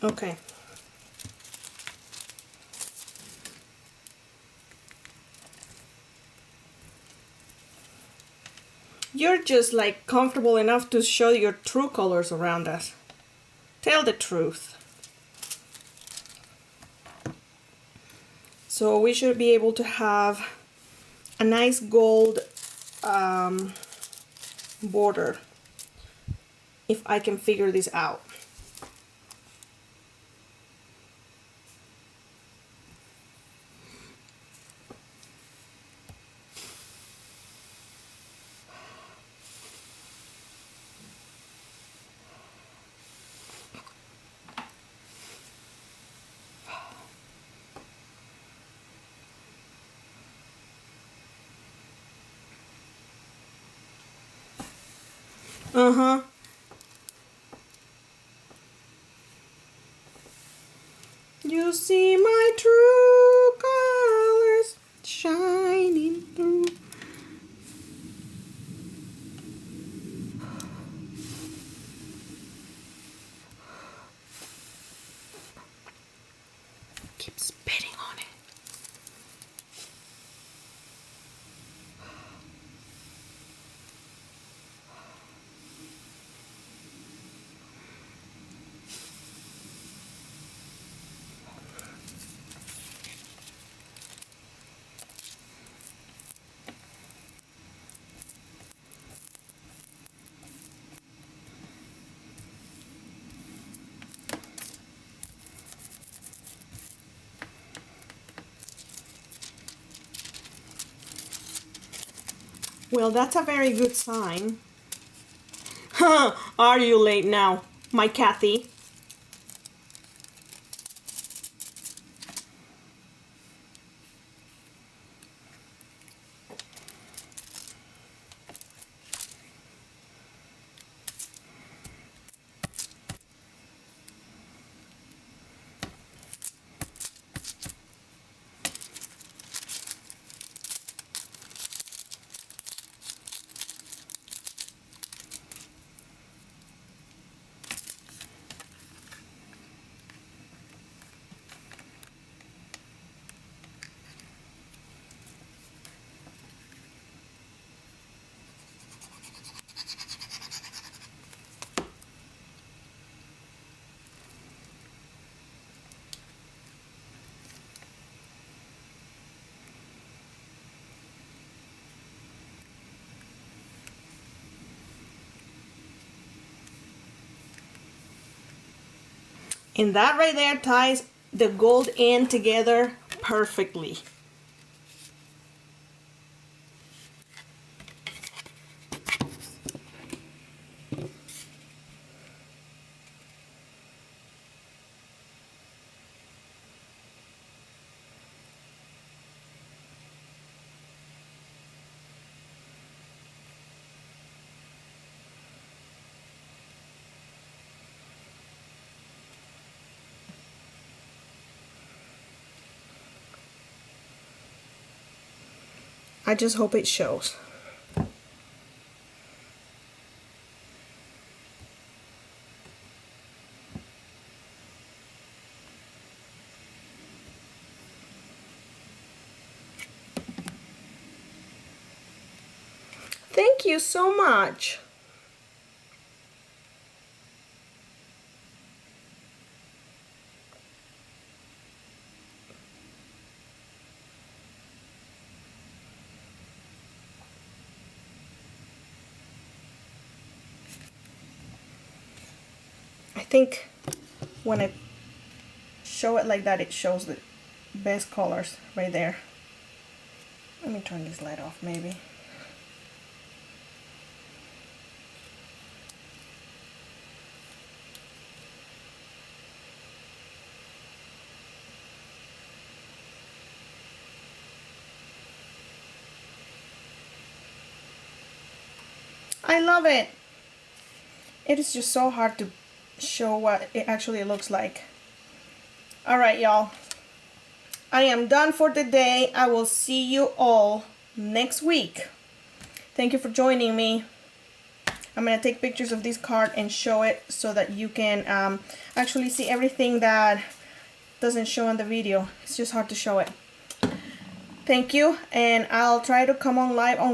Okay. You're just like comfortable enough to show your true colors around us. Tell the truth. So we should be able to have a nice gold border if I can figure this out. Uh-huh. You see my true colors shining through. Keep spitting on it. Well, that's a very good sign. Huh, are you late now, my Kathy? And that right there ties the gold in together perfectly. I just hope it shows. Thank you so much. I think when I show it like that, it shows the best colors right there. Let me turn this light off maybe. I love it. It is just so hard to show what it actually looks like. Alright, y'all. I am done for the day. I will see you all next week. Thank you for joining me. I'm going to take pictures of this card and show it so that you can actually see everything that doesn't show in the video. It's just hard to show it. Thank you, and I'll try to come on live on